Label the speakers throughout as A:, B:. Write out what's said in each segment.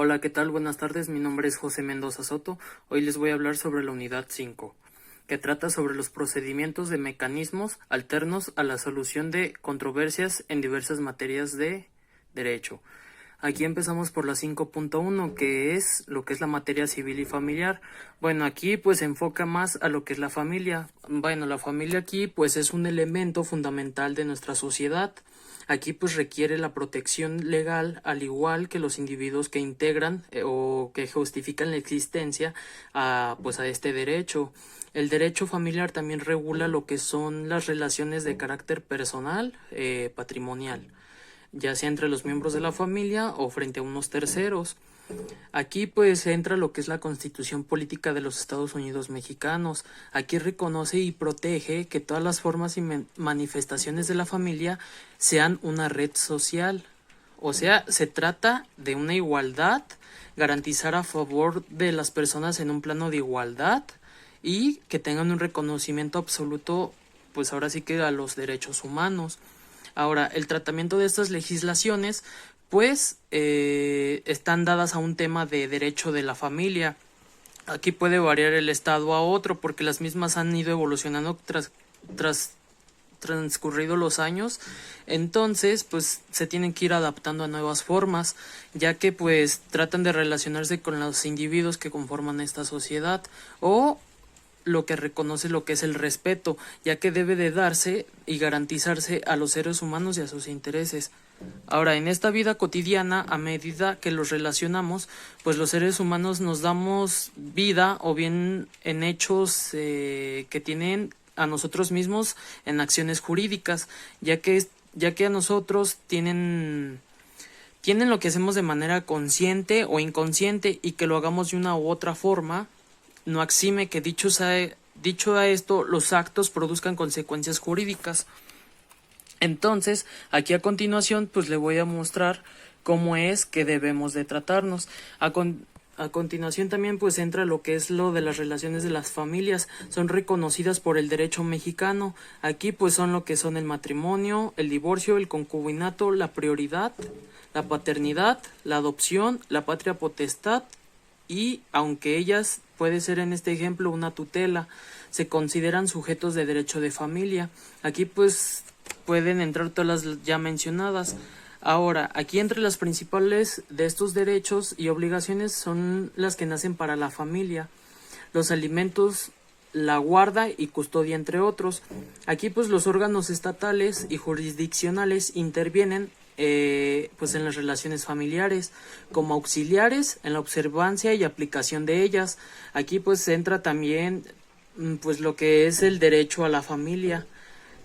A: Hola, ¿qué tal? Buenas tardes, mi nombre es José Mendoza Soto. Hoy les voy a hablar sobre la unidad 5, que trata sobre los procedimientos de mecanismos alternos a la solución de controversias en diversas materias de derecho. Aquí empezamos por la 5.1, que es lo que es la materia civil y familiar. Bueno, aquí pues se enfoca más a lo que es la familia. Bueno, la familia aquí pues es un elemento fundamental de nuestra sociedad. Aquí pues requiere la protección legal al igual que los individuos que integran o que justifican la existencia a este derecho. El derecho familiar también regula lo que son las relaciones de carácter personal, patrimonial, ya sea entre los miembros de la familia o frente a unos terceros. Aquí pues entra lo que es la Constitución Política de los Estados Unidos Mexicanos. Aquí reconoce y protege que todas las formas y manifestaciones de la familia sean una red social. O sea, se trata de una igualdad, garantizar a favor de las personas en un plano de igualdad y que tengan un reconocimiento absoluto, pues ahora sí que a los derechos humanos. Ahora, el tratamiento de estas legislaciones pues están dadas a un tema de derecho de la familia. Aquí puede variar el estado a otro porque las mismas han ido evolucionando tras transcurrido los años, entonces pues se tienen que ir adaptando a nuevas formas, ya que pues tratan de relacionarse con los individuos que conforman esta sociedad o lo que reconoce lo que es el respeto, ya que debe de darse y garantizarse a los seres humanos y a sus intereses. Ahora, en esta vida cotidiana, a medida que los relacionamos, pues los seres humanos nos damos vida o bien en hechos que tienen a nosotros mismos en acciones jurídicas, ya que a nosotros tienen lo que hacemos de manera consciente o inconsciente y que lo hagamos de una u otra forma, no exime que dicho a esto los actos produzcan consecuencias jurídicas. Entonces, aquí a continuación pues le voy a mostrar cómo es que debemos de tratarnos. A continuación también pues entra lo que es lo de las relaciones de las familias. Son reconocidas por el derecho mexicano. Aquí pues son lo que son el matrimonio, el divorcio, el concubinato, la prioridad, la paternidad, la adopción, la patria potestad y, aunque ellas puede ser en este ejemplo una tutela, se consideran sujetos de derecho de familia. Aquí pues pueden entrar todas las ya mencionadas. Ahora, aquí entre las principales de estos derechos y obligaciones son las que nacen para la familia, los alimentos, la guarda y custodia, entre otros. Aquí pues los órganos estatales y jurisdiccionales intervienen pues en las relaciones familiares como auxiliares en la observancia y aplicación de ellas. Aquí pues entra también pues lo que es el derecho a la familia.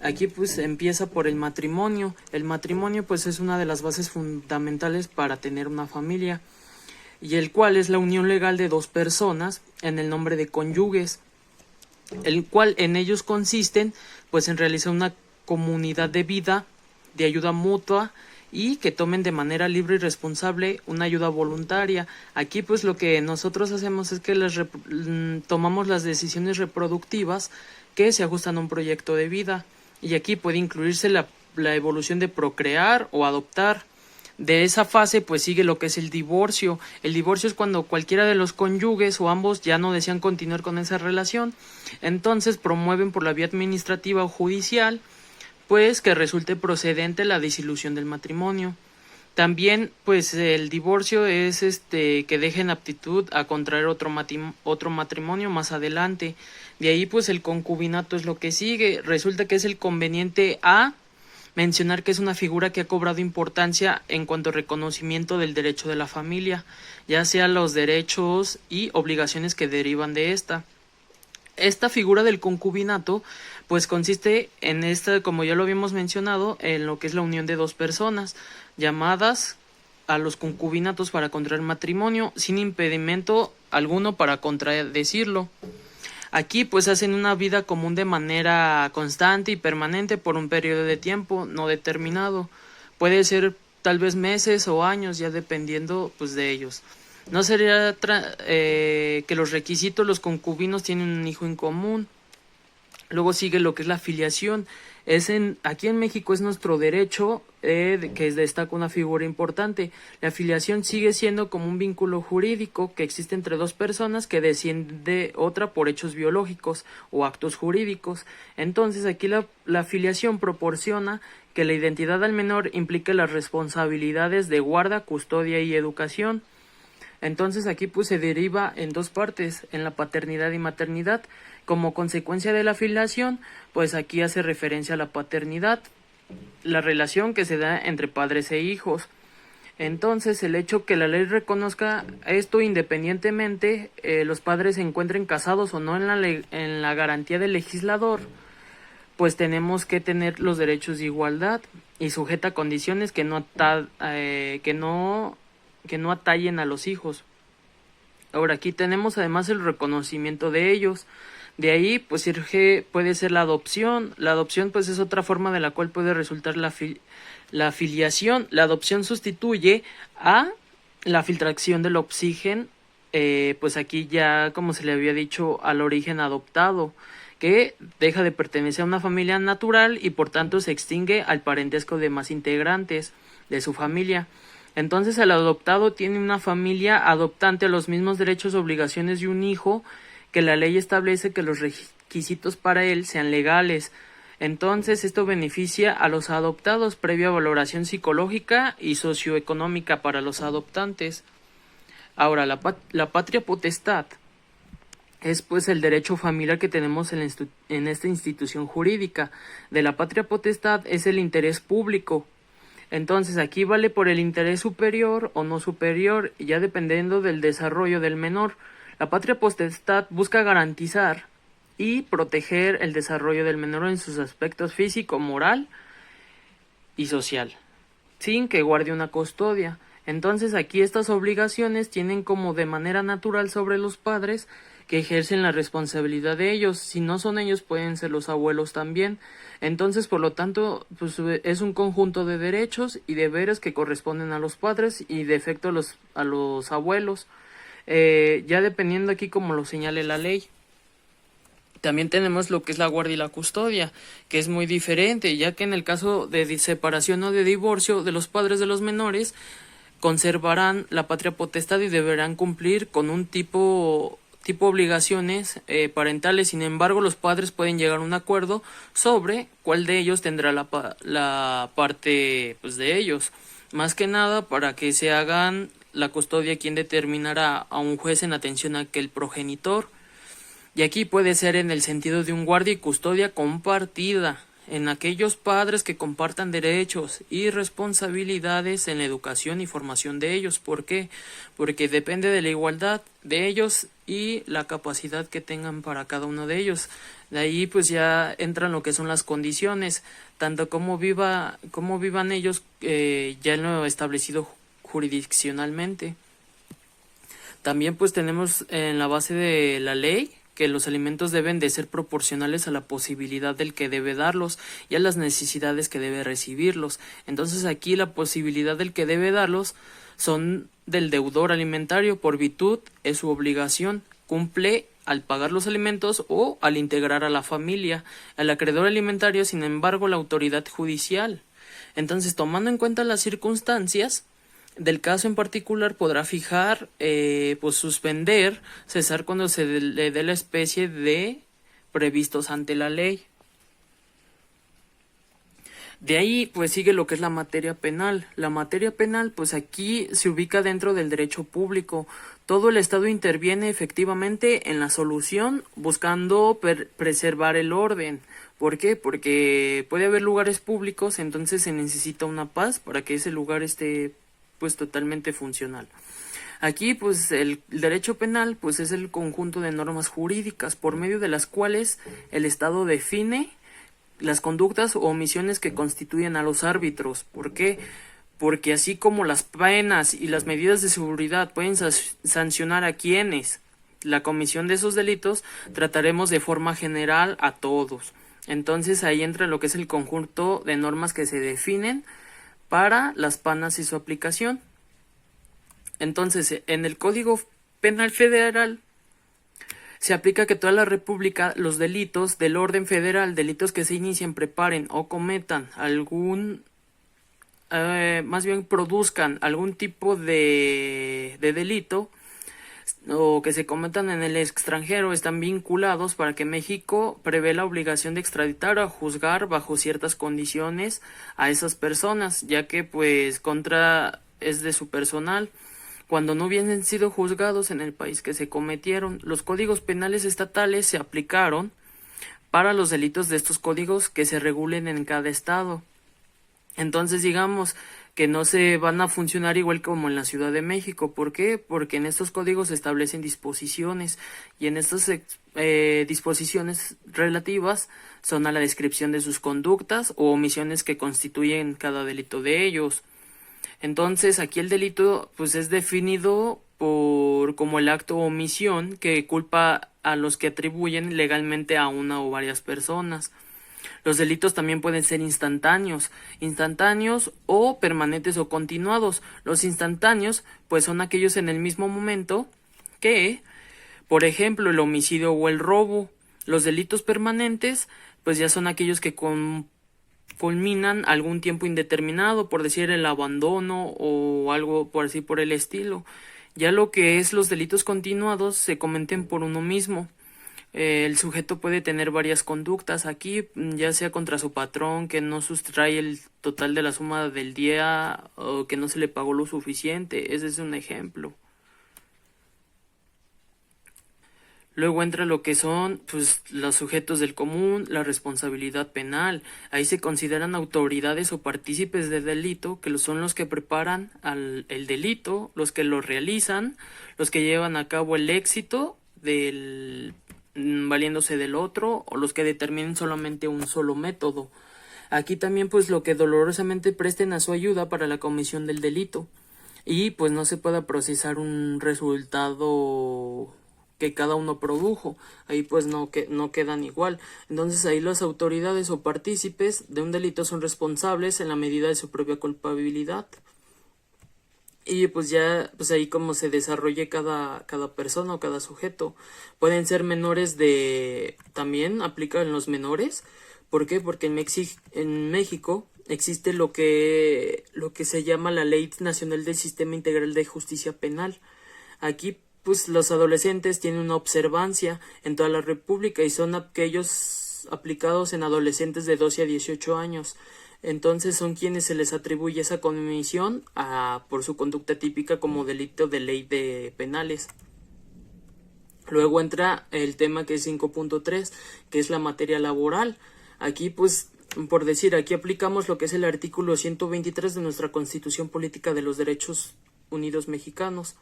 A: Aquí pues empieza por el matrimonio. El matrimonio pues es una de las bases fundamentales para tener una familia, y el cual es la unión legal de dos personas en el nombre de cónyuges, el cual en ellos consisten pues en realizar una comunidad de vida, de ayuda mutua y que tomen de manera libre y responsable una ayuda voluntaria. Aquí pues lo que nosotros hacemos es que tomamos las decisiones reproductivas que se ajustan a un proyecto de vida, y aquí puede incluirse la evolución de procrear o adoptar. De esa fase pues sigue lo que es el divorcio. El divorcio es cuando cualquiera de los cónyuges o ambos ya no desean continuar con esa relación, entonces promueven por la vía administrativa o judicial pues que resulte procedente la disolución del matrimonio. También pues el divorcio es que dejen aptitud a contraer otro matrimonio más adelante. De ahí pues el concubinato es lo que sigue. Resulta que es el conveniente a mencionar que es una figura que ha cobrado importancia en cuanto a reconocimiento del derecho de la familia, ya sea los derechos y obligaciones que derivan de esta. Esta figura del concubinato pues consiste en como ya lo habíamos mencionado, en lo que es la unión de dos personas, llamadas a los concubinatos para contraer matrimonio, sin impedimento alguno para contradecirlo. Aquí pues hacen una vida común de manera constante y permanente por un periodo de tiempo no determinado. Puede ser tal vez meses o años, ya dependiendo pues de ellos. No sería que los requisitos, los concubinos tienen un hijo en común. Luego sigue lo que es la filiación. Aquí en México es nuestro derecho, que destaca una figura importante. La filiación sigue siendo como un vínculo jurídico que existe entre dos personas que desciende otra por hechos biológicos o actos jurídicos. Entonces aquí la filiación proporciona que la identidad del menor implique las responsabilidades de guarda, custodia y educación. Entonces aquí pues se deriva en dos partes, en la paternidad y maternidad. Como consecuencia de la filiación, pues aquí hace referencia a la paternidad, la relación que se da entre padres e hijos. Entonces el hecho que la ley reconozca esto independientemente, los padres se encuentren casados o no en la garantía del legislador, pues tenemos que tener los derechos de igualdad y sujeta a condiciones que no atallen a los hijos. Ahora aquí tenemos además el reconocimiento de ellos. De ahí pues puede ser la adopción. La adopción pues es otra forma de la cual puede resultar la filiación. La adopción sustituye a la filtración del oxígeno, pues aquí ya como se le había dicho al origen adoptado, que deja de pertenecer a una familia natural y por tanto se extingue al parentesco de más integrantes de su familia. Entonces el adoptado tiene una familia adoptante, los mismos derechos y obligaciones de un hijo, que la ley establece que los requisitos para él sean legales. Entonces esto beneficia a los adoptados previa valoración psicológica y socioeconómica para los adoptantes. Ahora, la patria potestad es pues el derecho familiar que tenemos en esta institución jurídica. De la patria potestad es el interés público. Entonces aquí vale por el interés superior o no superior, ya dependiendo del desarrollo del menor. La patria potestad busca garantizar y proteger el desarrollo del menor en sus aspectos físico, moral y social, sin que guarde una custodia. Entonces aquí estas obligaciones tienen como de manera natural sobre los padres que ejercen la responsabilidad de ellos. Si no son ellos, pueden ser los abuelos también. Entonces, por lo tanto, pues es un conjunto de derechos y deberes que corresponden a los padres y de efecto a los abuelos, ya dependiendo aquí como lo señale la ley. También tenemos lo que es la guardia y la custodia, que es muy diferente, ya que en el caso de separación o de divorcio de los padres de los menores, conservarán la patria potestad y deberán cumplir con un tipo obligaciones parentales. Sin embargo, los padres pueden llegar a un acuerdo sobre cuál de ellos tendrá la parte pues de ellos. Más que nada para que se hagan la custodia, quien determinará a un juez en atención a aquel progenitor. Y aquí puede ser en el sentido de un guardia y custodia compartida, en aquellos padres que compartan derechos y responsabilidades en la educación y formación de ellos. ¿Por qué? Porque depende de la igualdad de ellos y la capacidad que tengan para cada uno de ellos. De ahí pues ya entran lo que son las condiciones, tanto como vivan ellos ya en lo establecido jurisdiccionalmente. También pues tenemos en la base de la ley que los alimentos deben de ser proporcionales a la posibilidad del que debe darlos y a las necesidades que debe recibirlos. Entonces aquí la posibilidad del que debe darlos son del deudor alimentario, por virtud es su obligación, cumple al pagar los alimentos o al integrar a la familia. Al acreedor alimentario, sin embargo, la autoridad judicial. Entonces, tomando en cuenta las circunstancias del caso en particular, podrá fijar, pues suspender, cesar cuando se le dé la especie de previstos ante la ley. De ahí pues sigue lo que es la materia penal. La materia penal pues aquí se ubica dentro del derecho público. Todo el Estado interviene efectivamente en la solución buscando preservar el orden. ¿Por qué? Porque puede haber lugares públicos, entonces se necesita una paz para que ese lugar esté pues totalmente funcional. Aquí pues el derecho penal pues es el conjunto de normas jurídicas por medio de las cuales el Estado define las conductas o omisiones que constituyen a los árbitros. ¿Por qué? Porque así como las penas y las medidas de seguridad pueden sancionar a quienes la comisión de esos delitos, trataremos de forma general a todos. Entonces ahí entra lo que es el conjunto de normas que se definen para las penas y su aplicación. Entonces, en el Código Penal Federal Se aplica que toda la República los delitos del orden federal, delitos que se inicien, preparen o cometan más bien produzcan algún tipo de delito o que se cometan en el extranjero, están vinculados para que México prevé la obligación de extraditar o juzgar bajo ciertas condiciones a esas personas, ya que pues contra es de su personal. Cuando no hubiesen sido juzgados en el país que se cometieron, los códigos penales estatales se aplicaron para los delitos de estos códigos que se regulen en cada estado. Entonces digamos que no se van a funcionar igual como en la Ciudad de México. ¿Por qué? Porque en estos códigos se establecen disposiciones y en estas disposiciones relativas son a la descripción de sus conductas o omisiones que constituyen cada delito de ellos. Entonces aquí el delito pues es definido como el acto o omisión que culpa a los que atribuyen legalmente a una o varias personas. Los delitos también pueden ser instantáneos o permanentes o continuados. Los instantáneos pues son aquellos en el mismo momento que, por ejemplo, el homicidio o el robo. Los delitos permanentes pues ya son aquellos que culminan algún tiempo indeterminado, por decir el abandono o algo por así por el estilo. Ya lo que es los delitos continuados se cometen por uno mismo. El sujeto puede tener varias conductas aquí, ya sea contra su patrón, que no sustrae el total de la suma del día o que no se le pagó lo suficiente. Ese es un ejemplo. Luego entra lo que son pues los sujetos del común, la responsabilidad penal. Ahí se consideran autoridades o partícipes del delito, que son los que preparan el delito, los que lo realizan, los que llevan a cabo el éxito valiéndose del otro, o los que determinen solamente un solo método. Aquí también pues lo que dolorosamente presten a su ayuda para la comisión del delito y pues no se pueda procesar un resultado que cada uno produjo. Ahí pues no quedan igual. Entonces ahí las autoridades o partícipes de un delito son responsables en la medida de su propia culpabilidad. Y pues ya, pues ahí como se desarrolle cada persona o cada sujeto. Pueden ser menores también aplica en los menores. ¿Por qué? Porque en México existe lo que se llama la Ley Nacional del Sistema Integral de Justicia Penal. Aquí pues los adolescentes tienen una observancia en toda la República y son aquellos aplicados en adolescentes de 12 a 18 años. Entonces son quienes se les atribuye esa comisión por su conducta típica como delito de ley de penales. Luego entra el tema que es 5.3, que es la materia laboral. Aquí pues, por decir, aquí aplicamos lo que es el artículo 123 de nuestra Constitución Política de los Derechos Unidos Mexicanos.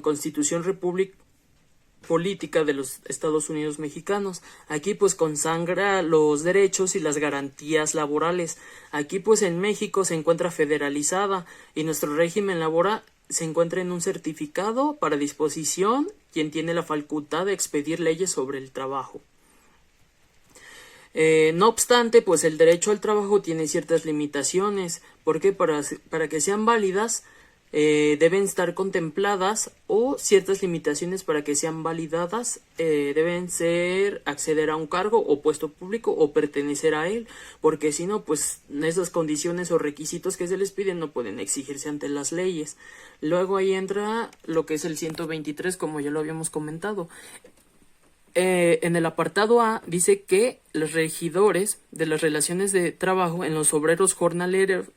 A: Constitución Política de los Estados Unidos Mexicanos. Aquí pues consagra los derechos y las garantías laborales. Aquí pues en México se encuentra federalizada y nuestro régimen laboral se encuentra en un certificado para disposición quien tiene la facultad de expedir leyes sobre el trabajo. No obstante, pues el derecho al trabajo tiene ciertas limitaciones, porque para que sean válidas deben estar contempladas o ciertas limitaciones para que sean validadas deben ser acceder a un cargo o puesto público o pertenecer a él, porque si no, pues esas condiciones o requisitos que se les piden no pueden exigirse ante las leyes. Luego ahí entra lo que es el 123, como ya lo habíamos comentado. En el apartado A dice que los regidores de las relaciones de trabajo en los obreros jornaleros,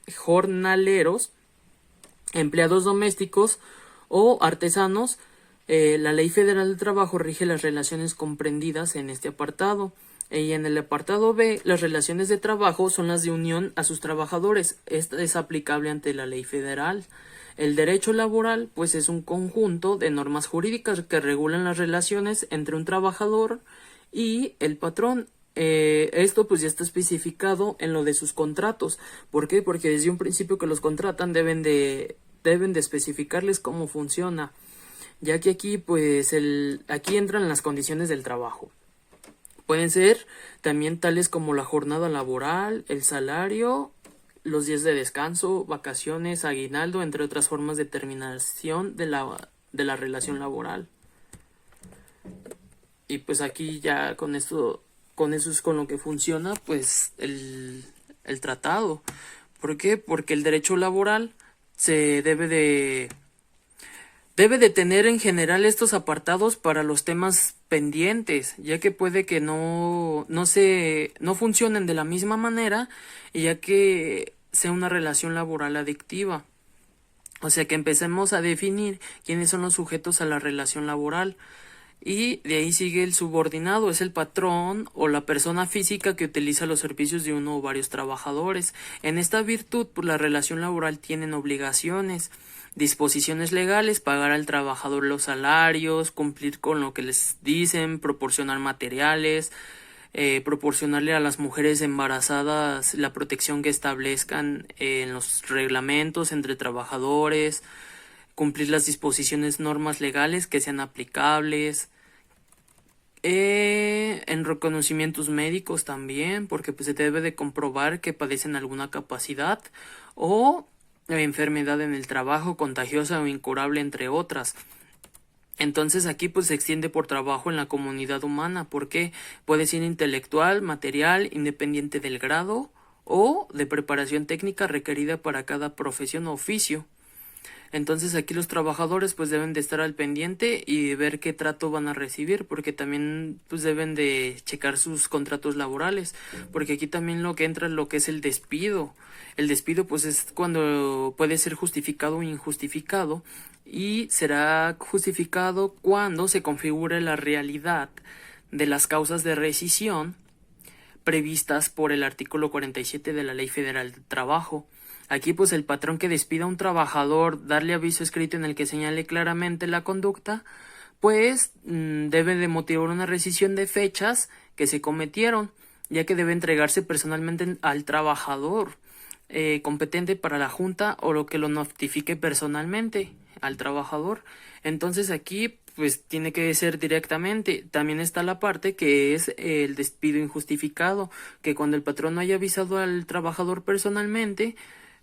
A: empleados domésticos o artesanos, la Ley Federal del Trabajo rige las relaciones comprendidas en este apartado. Y en el apartado B, las relaciones de trabajo son las de unión a sus trabajadores. Esta es aplicable ante la ley federal. El derecho laboral, pues, es un conjunto de normas jurídicas que regulan las relaciones entre un trabajador y el patrón. Esto pues ya está especificado en lo de sus contratos. ¿Por qué? Porque desde un principio que los contratan deben de especificarles cómo funciona, ya que aquí pues aquí entran las condiciones del trabajo. Pueden ser también tales como la jornada laboral, el salario, los días de descanso, vacaciones, aguinaldo, entre otras formas de terminación de la relación laboral. Y pues aquí ya con eso es con lo que funciona pues el tratado. ¿Por qué? Porque el derecho laboral se debe de tener en general estos apartados para los temas pendientes, ya que puede que no funcionen de la misma manera y ya que sea una relación laboral adictiva. O sea que empecemos a definir quiénes son los sujetos a la relación laboral. Y de ahí sigue el subordinado, es el patrón o la persona física que utiliza los servicios de uno o varios trabajadores. En esta virtud, pues la relación laboral tiene obligaciones, disposiciones legales, pagar al trabajador los salarios, cumplir con lo que les dicen, proporcionar materiales, proporcionarle a las mujeres embarazadas la protección que establezcan en los reglamentos entre trabajadores, cumplir las disposiciones normas legales que sean aplicables, en reconocimientos médicos también, porque pues se debe de comprobar que padecen alguna capacidad o enfermedad en el trabajo contagiosa o incurable, entre otras. Entonces aquí pues se extiende por trabajo en la comunidad humana, porque puede ser intelectual, material, independiente del grado o de preparación técnica requerida para cada profesión o oficio. Entonces aquí los trabajadores pues deben de estar al pendiente y ver qué trato van a recibir, porque también pues deben de checar sus contratos laborales, porque aquí también lo que entra es lo que es el despido. El despido pues es cuando puede ser justificado o injustificado, y será justificado cuando se configure la realidad de las causas de rescisión previstas por el artículo 47 de la Ley Federal del Trabajo. Aquí pues el patrón que despida a un trabajador, darle aviso escrito en el que señale claramente la conducta, pues debe de motivar una rescisión de fechas que se cometieron, ya que debe entregarse personalmente al trabajador competente para la junta o lo que lo notifique personalmente al trabajador. Entonces aquí pues tiene que ser directamente. También está la parte que es el despido injustificado, que cuando el patrón no haya avisado al trabajador personalmente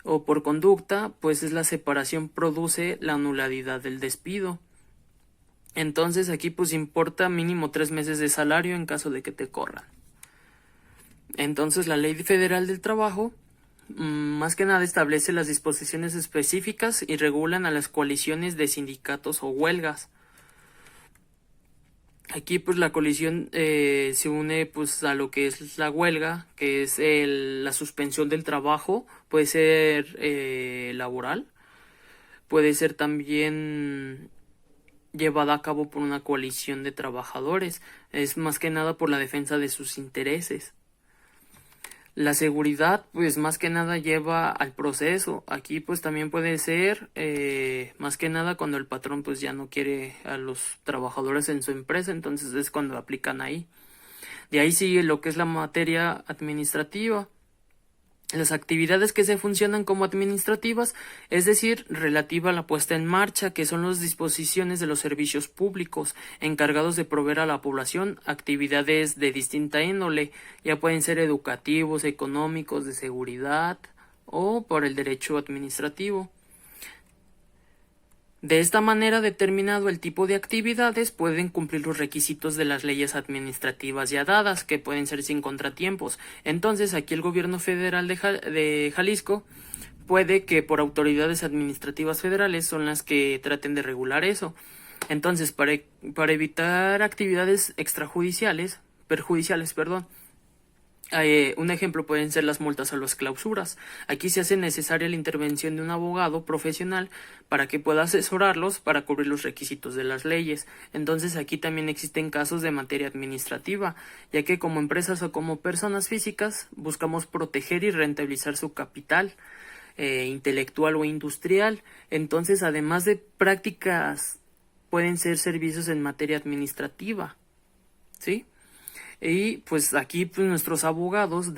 A: o por conducta, pues es la separación, produce la nulidad del despido. Entonces aquí pues importa mínimo 3 meses de salario en caso de que te corran. Entonces la Ley Federal del Trabajo más que nada establece las disposiciones específicas y regulan a las coaliciones de sindicatos o huelgas. Aquí pues la coalición se une pues a lo que es la huelga, que es la suspensión del trabajo, puede ser laboral, puede ser también llevada a cabo por una coalición de trabajadores, es más que nada por la defensa de sus intereses. La seguridad pues más que nada lleva al proceso. Aquí pues también puede ser más que nada cuando el patrón pues ya no quiere a los trabajadores en su empresa, entonces es cuando aplican ahí. De ahí sigue lo que es la materia administrativa. Las actividades que se funcionan como administrativas, es decir, relativa a la puesta en marcha, que son las disposiciones de los servicios públicos encargados de proveer a la población actividades de distinta índole, ya pueden ser educativos, económicos, de seguridad o por el derecho administrativo. De esta manera, determinado el tipo de actividades, pueden cumplir los requisitos de las leyes administrativas ya dadas, que pueden ser sin contratiempos. Entonces, aquí el gobierno federal de Jalisco puede que por autoridades administrativas federales son las que traten de regular eso. Entonces, para evitar actividades perjudiciales, un ejemplo pueden ser las multas o las clausuras. Aquí se hace necesaria la intervención de un abogado profesional para que pueda asesorarlos para cubrir los requisitos de las leyes. Entonces aquí también existen casos de materia administrativa, ya que como empresas o como personas físicas buscamos proteger y rentabilizar su capital intelectual o industrial. Entonces, además de prácticas, pueden ser servicios en materia administrativa, ¿sí? Y pues aquí pues nuestros abogados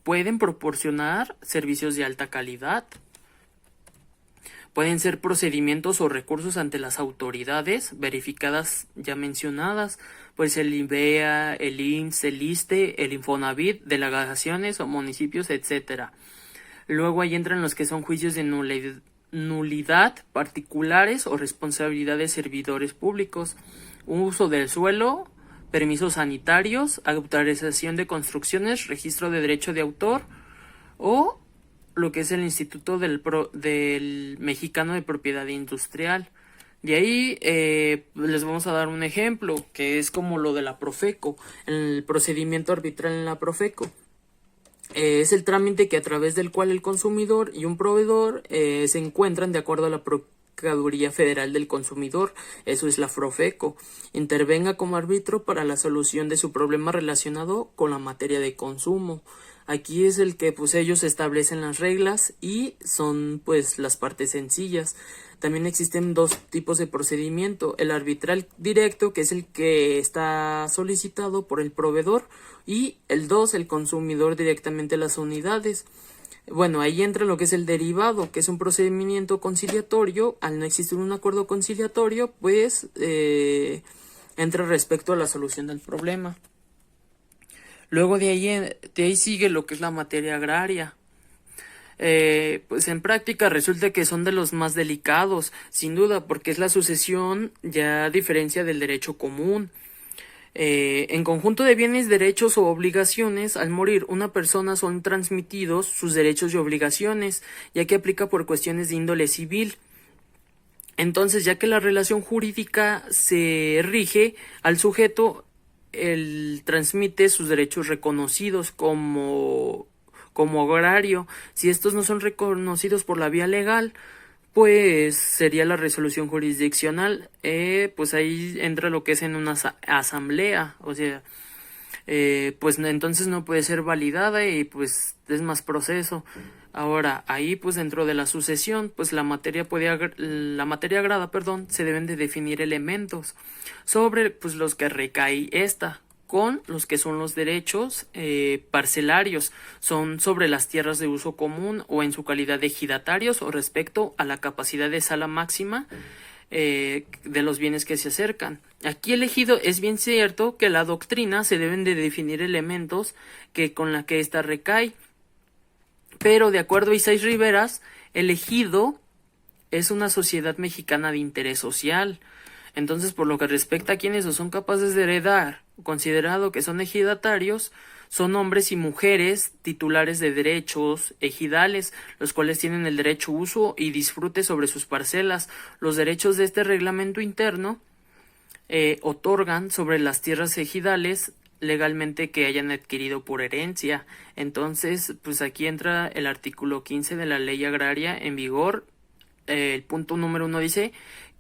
A: pueden proporcionar servicios de alta calidad. Pueden ser procedimientos o recursos ante las autoridades verificadas ya mencionadas, pues el INVEA, el IMSS, el ISSSTE, el Infonavit, delegaciones o municipios, etcétera. Luego ahí entran los que son juicios de nulidad particulares o responsabilidad de servidores públicos, uso del suelo permisos sanitarios, autorización de construcciones, registro de derecho de autor o lo que es el Instituto del Mexicano de Propiedad Industrial. De ahí les vamos a dar un ejemplo, que es como lo de la Profeco, el procedimiento arbitral en la Profeco. Es el trámite que a través del cual el consumidor y un proveedor se encuentran de acuerdo a la Procuraduría Federal del Consumidor, eso es la Profeco, intervenga como árbitro para la solución de su problema relacionado con la materia de consumo. Aquí es el que pues ellos establecen las reglas y son pues las partes sencillas. También existen dos tipos de procedimiento, el arbitral directo, que es el que está solicitado por el proveedor, y el consumidor directamente a las unidades. Bueno, ahí entra lo que es el derivado, que es un procedimiento conciliatorio. Al no existir un acuerdo conciliatorio, pues entra respecto a la solución del problema. Luego de ahí sigue lo que es la materia agraria. Pues en práctica resulta que son de los más delicados, sin duda, porque es la sucesión ya a diferencia del derecho común. En conjunto de bienes, derechos o obligaciones, al morir una persona son transmitidos sus derechos y obligaciones, ya que aplica por cuestiones de índole civil. Entonces, ya que la relación jurídica se rige al sujeto, él transmite sus derechos reconocidos como agrario. Si estos no son reconocidos por la vía legal, pues sería la resolución jurisdiccional. Pues ahí entra lo que es en una asamblea, o sea, pues entonces no puede ser validada y pues es más proceso. Ahora, ahí pues dentro de la sucesión, pues la materia agrada, se deben de definir elementos sobre pues los que recae esta, con los que son los derechos parcelarios, son sobre las tierras de uso común o en su calidad de ejidatarios o respecto a la capacidad de sala máxima de los bienes que se acercan. Aquí elegido es bien cierto que la doctrina se deben de definir elementos con la que ésta recae, pero de acuerdo a Isaías Riveras, el ejido es una sociedad mexicana de interés social. Entonces, por lo que respecta a quienes son capaces de heredar, considerado que son ejidatarios, son hombres y mujeres titulares de derechos ejidales, los cuales tienen el derecho uso y disfrute sobre sus parcelas. Los derechos de este reglamento interno otorgan sobre las tierras ejidales legalmente que hayan adquirido por herencia. Entonces, pues aquí entra el artículo 15 de la Ley Agraria en vigor. El punto número 1 dice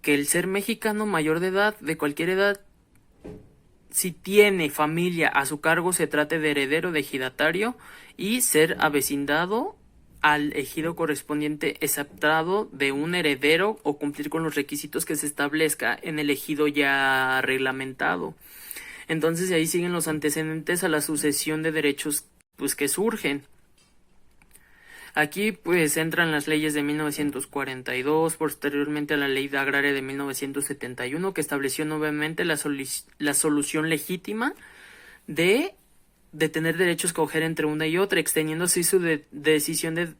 A: que el ser mexicano mayor de edad, de cualquier edad, si tiene familia a su cargo, se trate de heredero, de ejidatario, y ser avecindado al ejido correspondiente exceptado de un heredero o cumplir con los requisitos que se establezca en el ejido ya reglamentado. Entonces de ahí siguen los antecedentes a la sucesión de derechos pues que surgen. Aquí pues entran las leyes de 1942, posteriormente a la Ley Agraria de 1971, que estableció nuevamente la solución legítima de tener derechos a escoger entre una y otra, extendiendo así su decisión de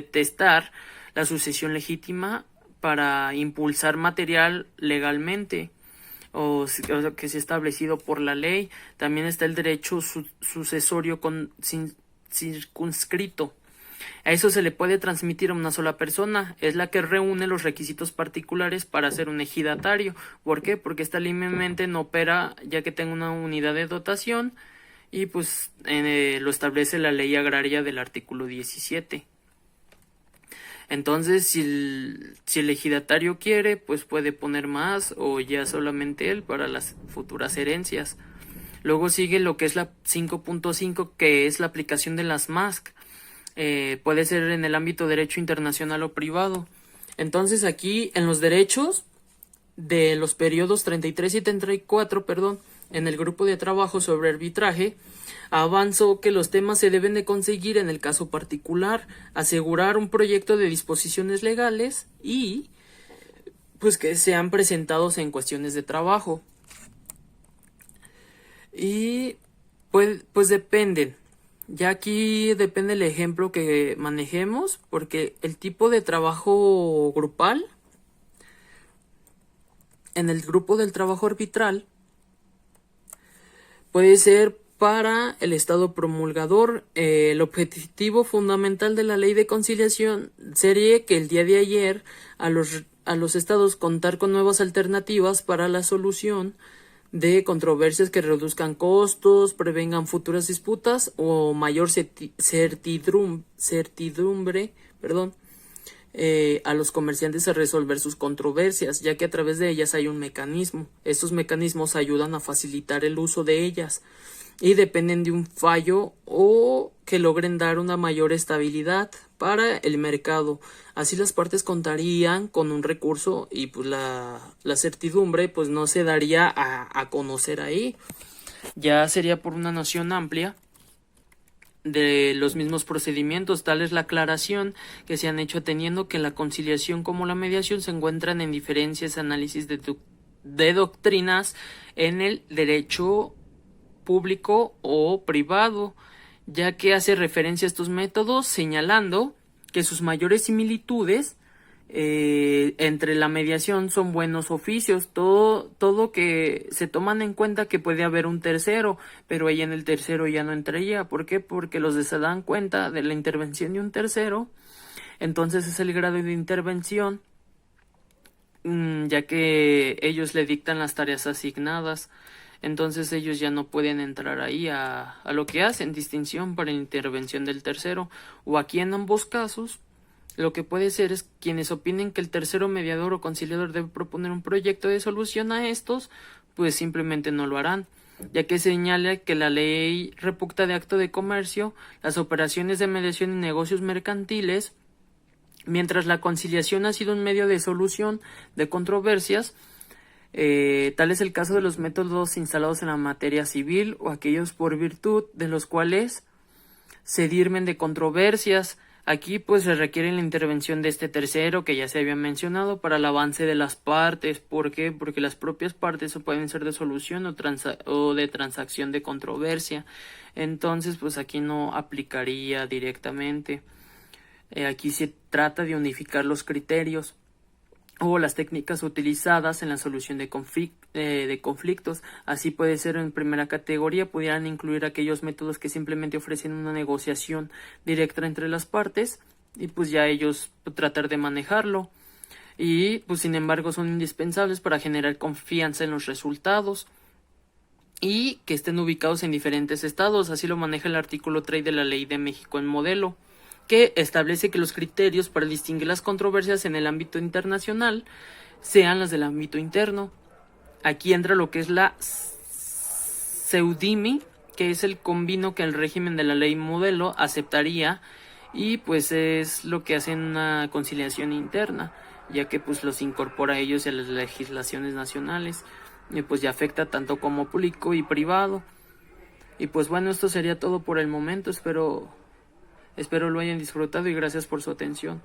A: testar la sucesión legítima para impulsar material legalmente o que sea establecido por la ley. También está el derecho sucesorio circunscrito. A eso se le puede transmitir a una sola persona, es la que reúne los requisitos particulares para ser un ejidatario. ¿Por qué? Porque esta libremente no opera ya que tenga una unidad de dotación y pues lo establece la Ley Agraria del artículo 17. Entonces, si el ejidatario quiere, pues puede poner más o ya solamente él para las futuras herencias. Luego sigue lo que es la 5.5, que es la aplicación de las MASC. Puede ser en el ámbito de derecho internacional o privado. Entonces aquí en los derechos de los periodos 33 y 34, en el grupo de trabajo sobre arbitraje, avanzó que los temas se deben de conseguir en el caso particular, asegurar un proyecto de disposiciones legales y pues que sean presentados en cuestiones de trabajo. Y pues dependen. Ya aquí depende el ejemplo que manejemos, porque el tipo de trabajo grupal, en el grupo del trabajo arbitral, puede ser para el Estado promulgador. El objetivo fundamental de la ley de conciliación sería que el día de ayer a los estados contar con nuevas alternativas para la solución de controversias que reduzcan costos, prevengan futuras disputas o mayor certidumbre, a los comerciantes a resolver sus controversias, ya que a través de ellas hay un mecanismo. Estos mecanismos ayudan a facilitar el uso de ellas y dependen de un fallo o que logren dar una mayor estabilidad para el mercado. Así las partes contarían con un recurso y pues la certidumbre pues no se daría a conocer ahí. Ya sería por una noción amplia de los mismos procedimientos. Tal es la aclaración que se han hecho teniendo que la conciliación como la mediación se encuentran en diferencias, análisis de doctrinas en el derecho público o privado, ya que hace referencia a estos métodos señalando que sus mayores similitudes entre la mediación son buenos oficios, todo que se toman en cuenta que puede haber un tercero, pero ahí en el tercero ya no entraría. ¿Por qué? Porque los se dan cuenta de la intervención de un tercero, entonces es el grado de intervención, ya que ellos le dictan las tareas asignadas. Entonces ellos ya no pueden entrar ahí a lo que hacen, distinción para la intervención del tercero. O aquí en ambos casos, lo que puede ser es quienes opinen que el tercero mediador o conciliador debe proponer un proyecto de solución a estos, pues simplemente no lo harán, ya que señala que la ley reputa de acto de comercio las operaciones de mediación en negocios mercantiles, mientras la conciliación ha sido un medio de solución de controversias. Tal es el caso de los métodos instalados en la materia civil o aquellos por virtud de los cuales se dirmen de controversias. Aquí pues se requiere la intervención de este tercero que ya se había mencionado para el avance de las partes. ¿Por qué? Porque las propias partes pueden ser de solución o de transacción de controversia. Entonces pues aquí no aplicaría directamente. Aquí se trata de unificar los criterios o las técnicas utilizadas en la solución de conflictos. Así puede ser en primera categoría, pudieran incluir aquellos métodos que simplemente ofrecen una negociación directa entre las partes y pues ya ellos tratar de manejarlo. Y pues sin embargo son indispensables para generar confianza en los resultados y que estén ubicados en diferentes estados. Así lo maneja el artículo 3 de la Ley de México en modelo, que establece que los criterios para distinguir las controversias en el ámbito internacional sean las del ámbito interno. Aquí entra lo que es la SEUDIMI, que es el combino que el régimen de la ley modelo aceptaría y pues es lo que hace una conciliación interna, ya que pues los incorpora a ellos y a las legislaciones nacionales y pues ya afecta tanto como público y privado. Y pues bueno, esto sería todo por el momento. Espero lo hayan disfrutado y gracias por su atención.